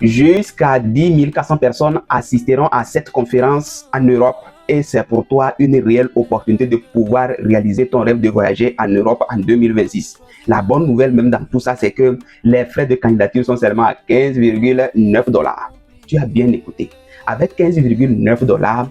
Jusqu'à 10 400 personnes assisteront à cette conférence en Europe et c'est pour toi une réelle opportunité de pouvoir réaliser ton rêve de voyager en Europe en 2026. La bonne nouvelle même dans tout ça, c'est que les frais de candidature sont seulement à 15,9 $. Tu as bien écouté. Avec 15,9 $,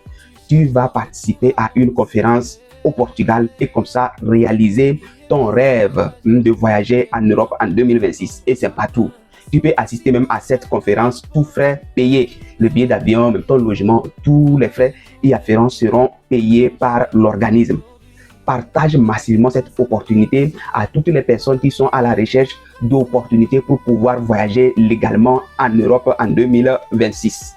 tu vas participer à une conférence au Portugal et comme ça réaliser ton rêve de voyager en Europe en 2026. Et c'est pas tout. Tu peux assister même à cette conférence, tous frais payés. Le billet d'avion, même ton logement, tous les frais y afférents seront payés par l'organisme. Partage massivement cette opportunité à toutes les personnes qui sont à la recherche d'opportunités pour pouvoir voyager légalement en Europe en 2026.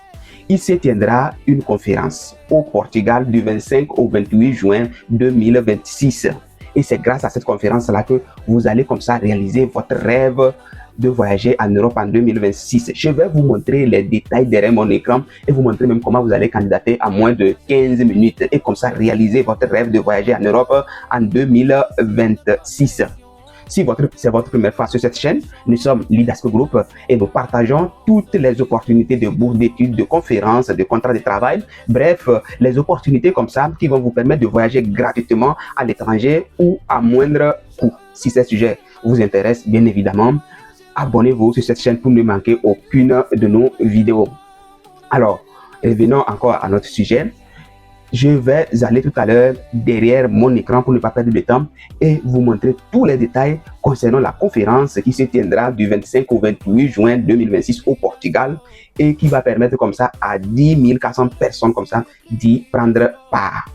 Il se tiendra une conférence au Portugal du 25 au 28 juin 2026. Et c'est grâce à cette conférence-là que vous allez comme ça réaliser votre rêve de voyager en Europe en 2026. Je vais vous montrer les détails derrière mon écran et vous montrer même comment vous allez candidater à moins de 15 minutes et comme ça réaliser votre rêve de voyager en Europe en 2026. Si c'est votre première fois sur cette chaîne, nous sommes Leadersco Group et nous partageons toutes les opportunités de bourse d'études, de conférences, de contrats de travail. Bref, les opportunités comme ça qui vont vous permettre de voyager gratuitement à l'étranger ou à moindre coût. Si ce sujet vous intéresse, bien évidemment, abonnez-vous sur cette chaîne pour ne manquer aucune de nos vidéos. Alors, revenons encore à notre sujet. Je vais aller tout à l'heure derrière mon écran pour ne pas perdre de temps et vous montrer tous les détails concernant la conférence qui se tiendra du 25 au 28 juin 2026 au Portugal et qui va permettre comme ça à 10 400 personnes comme ça d'y prendre part.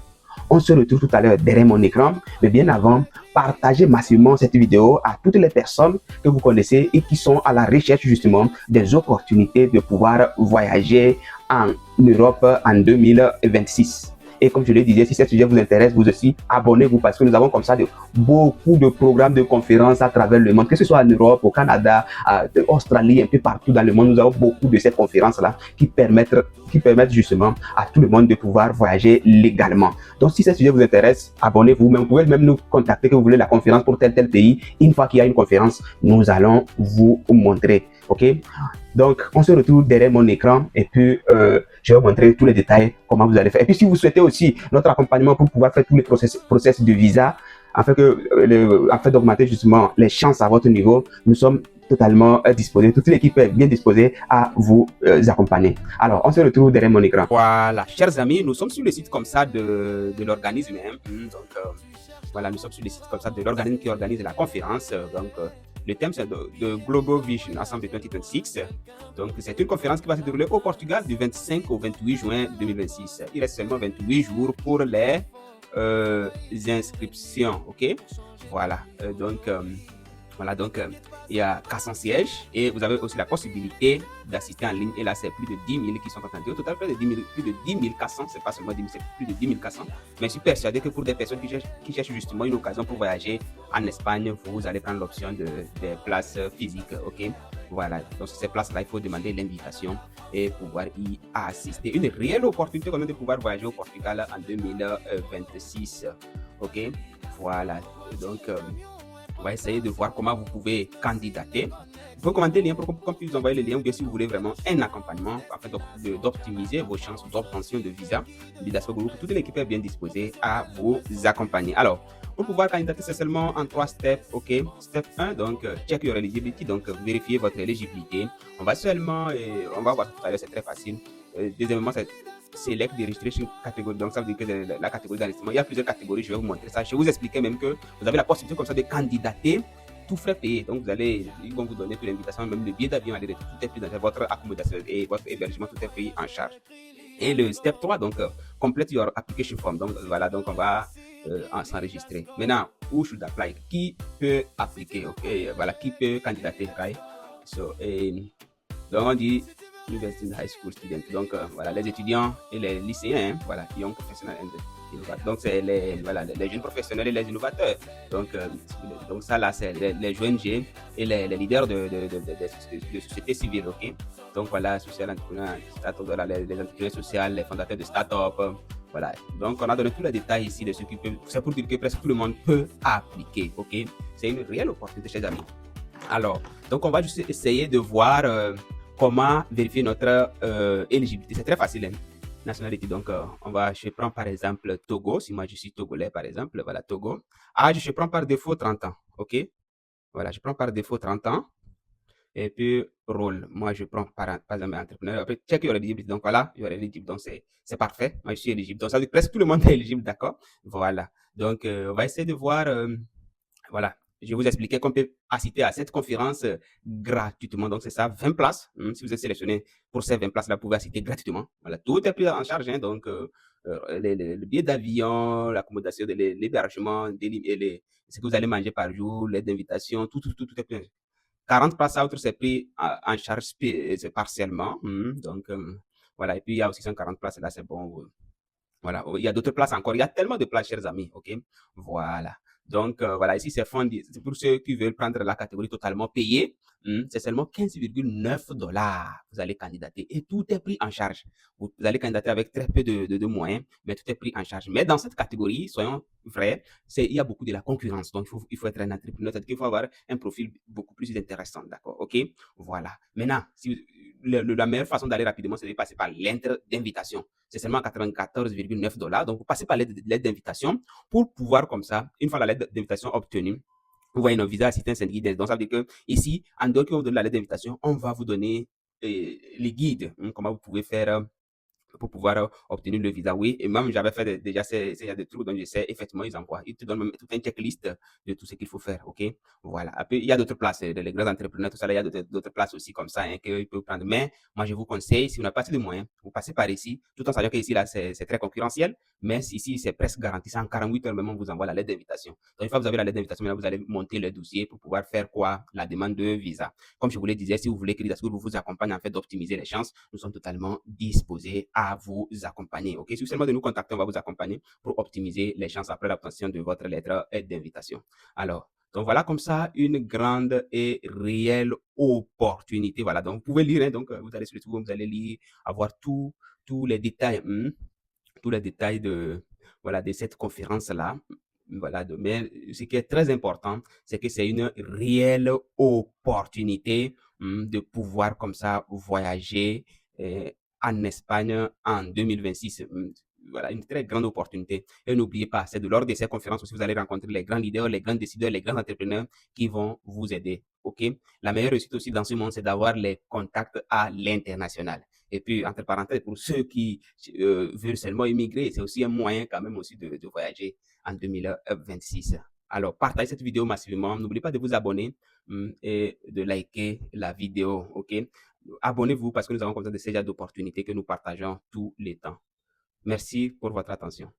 On se retrouve tout à l'heure derrière mon écran, mais bien avant, partagez massivement cette vidéo à toutes les personnes que vous connaissez et qui sont à la recherche justement des opportunités de pouvoir voyager en Europe en 2026. Et comme je le disais, si ce sujet vous intéresse, vous aussi, abonnez-vous parce que nous avons comme ça beaucoup de programmes de conférences à travers le monde, que ce soit en Europe, au Canada, en Australie, un peu partout dans le monde. Nous avons beaucoup de ces conférences-là qui permettent justement à tout le monde de pouvoir voyager légalement. Donc, si ce sujet vous intéresse, abonnez-vous. Mais vous pouvez même nous contacter que vous voulez la conférence pour tel pays. Une fois qu'il y a une conférence, nous allons vous montrer. OK? Donc, on se retrouve derrière mon écran et puis je vais vous montrer tous les détails, comment vous allez faire. Et puis, si vous souhaitez aussi notre accompagnement pour pouvoir faire tous les process de visa, afin d'augmenter justement les chances à votre niveau, nous sommes totalement disposés. Toute l'équipe est bien disposée à vous accompagner. Alors, on se retrouve derrière mon écran. Voilà, chers amis, nous sommes sur le site comme ça de l'organisme. Donc, voilà, nous sommes sur le site comme ça de l'organisme qui organise la conférence. Le thème, c'est de Global Vision Assembly 2026. Donc, c'est une conférence qui va se dérouler au Portugal du 25 au 28 juin 2026. Il reste seulement 28 jours pour les inscriptions. OK? Voilà. Donc, il y a 400 sièges et vous avez aussi la possibilité d'assister en ligne. Et là, c'est plus de 10 000 qui sont attendus. Au total, plus de 10 400. C'est pas seulement 10 000, c'est plus de 10 400. Mais je suis persuadé que pour des personnes qui cherchent justement une occasion pour voyager en Espagne, vous allez prendre l'option des places physiques. OK? Voilà. Donc, sur ces places-là, il faut demander l'invitation et pouvoir y assister. Une réelle opportunité quand même de pouvoir voyager au Portugal en 2026. OK? Voilà. Donc, on va essayer de voir comment vous pouvez candidater. Vous pouvez commenter le lien pour qu'on puisse envoyer le lien ou bien si vous voulez vraiment un accompagnement afin d'optimiser vos chances d'obtention de visa. Leadersco Group, toute l'équipe est bien disposée à vous accompagner. Alors, pour pouvoir candidater, c'est seulement en 3 steps. OK. Step 1, donc, check your eligibility, donc vérifier votre éligibilité. On va voir tout à l'heure, c'est très facile. Deuxièmement, c'est select the registration category. Donc, ça veut dire que la catégorie d'enregistrement, il y a plusieurs catégories. Je vais vous montrer ça. Je vais vous expliquer même que vous avez la possibilité comme ça de candidater tout frais payé. Donc, ils vont vous donner toute l'invitation, même le billet d'avion, tout est pris dans votre accommodation et votre hébergement, tout est pris en charge. Et le step 3, donc, complete your application form. Donc, voilà, donc on va s'enregistrer. Maintenant, who should apply? Qui peut appliquer? OK, voilà, qui peut candidater, right? Donc, on dit University High School Student. Donc, voilà, les étudiants et les lycéens, voilà, young professionnels and innovateurs. Donc, c'est les jeunes professionnels et les innovateurs. Donc ça, là, c'est les jeunes G et les leaders de société civile, OK? Donc, voilà, social entrepreneur, voilà, les entrepreneurs sociales, les fondateurs de start-up, voilà. Donc, on a donné tous les détails ici de ce qui peut. C'est pour dire que presque tout le monde peut appliquer, OK? C'est une réelle opportunité, chers amis. Alors, donc, on va juste essayer de voir comment vérifier notre éligibilité. C'est très facile, hein. Nationalité, donc je prends par exemple Togo, si moi je suis togolais par exemple, voilà Togo. Âge, je prends par défaut 30 ans, ok? Voilà, je prends par défaut 30 ans. Et puis, rôle, moi je prends par exemple entrepreneur. Après, check your eligibility. Donc voilà, you are eligible. Donc c'est parfait. Moi je suis éligible. Donc ça veut dire que presque tout le monde est éligible, d'accord? Voilà. Donc on va essayer de voir. Voilà. Je vais vous expliquer qu'on peut assister à cette conférence gratuitement. Donc, c'est ça, 20 places. Si vous êtes sélectionné pour ces 20 places-là, vous pouvez assister gratuitement. Voilà, tout est pris en charge. Hein, donc, le billet d'avion, l'accommodation, l'hébergement, ce que vous allez manger par jour, l'aide d'invitation, tout est pris. 40 places autres, c'est pris en charge partiellement. Donc, voilà. Et puis, il y a aussi 140 places. Là, c'est bon. Voilà, il y a d'autres places encore. Il y a tellement de places, chers amis. OK? Voilà. Donc, voilà, ici, c'est fondé. C'est pour ceux qui veulent prendre la catégorie totalement payée. C'est seulement 15,9 $. Vous allez candidater et tout est pris en charge. Vous allez candidater avec très peu de moyens, mais tout est pris en charge. Mais dans cette catégorie, soyons vrais, il y a beaucoup de la concurrence. Donc, il faut être un entrepreneur. C'est-à-dire qu'il faut avoir un profil beaucoup plus intéressant. D'accord? OK? Voilà. Maintenant, la meilleure façon d'aller rapidement, c'est de passer par l'intro d'invitation. C'est seulement 94,9 $. Donc, vous passez par l'aide d'invitation pour pouvoir, comme ça, une fois la lettre d'invitation obtenue, vous voyez nos visas assistance and guidance. Donc, ça veut dire que ici, en dehors que vous donne la lettre d'invitation, on va vous donner les guides, comment vous pouvez faire pour pouvoir obtenir le visa. Oui, et même j'avais fait déjà ces des trucs, donc je sais, effectivement, ils envoient. Ils te donnent même toute une checklist de tout ce qu'il faut faire, ok? Voilà. Après, il y a d'autres places, les grands entrepreneurs, tout ça, là, il y a d'autres places aussi comme ça, hein, qu'ils peuvent prendre. Mais moi, je vous conseille, si vous n'avez pas assez de moyens, vous passez par ici, tout en sachant que ici, là, c'est très concurrentiel, mais ici, c'est presque garanti. En 48 heures, même, on vous envoie la lettre d'invitation. Donc, une fois que vous avez la lettre d'invitation, vous allez monter le dossier pour pouvoir faire quoi? La demande de visa. Comme je vous le disais, si vous voulez que les School vous accompagne en fait d'optimiser les chances, nous sommes totalement disposés à vous accompagner. Ok, si seulement de nous contacter, on va vous accompagner pour optimiser les chances après l'obtention de votre lettre d'invitation. Alors, donc voilà comme ça une grande et réelle opportunité. Voilà, donc vous pouvez lire, hein, donc vous allez sur le site, vous allez lire, avoir tous les détails, tous les détails de, voilà, de cette conférence-là. Voilà, mais ce qui est très important, c'est que c'est une réelle opportunité de pouvoir comme ça voyager en Espagne en 2026. Voilà, une très grande opportunité. Et n'oubliez pas, c'est de lors de ces conférences aussi, vous allez rencontrer les grands leaders, les grands décideurs, les grands entrepreneurs qui vont vous aider. OK? La meilleure réussite aussi dans ce monde, c'est d'avoir les contacts à l'international. Et puis, entre parenthèses, pour ceux qui veulent seulement immigrer, c'est aussi un moyen quand même aussi de voyager en 2026. Alors, partagez cette vidéo massivement. N'oubliez pas de vous abonner et de liker la vidéo. OK? Abonnez-vous parce que nous avons comme ça de ces genres d'opportunités que nous partageons tous les temps. Merci pour votre attention.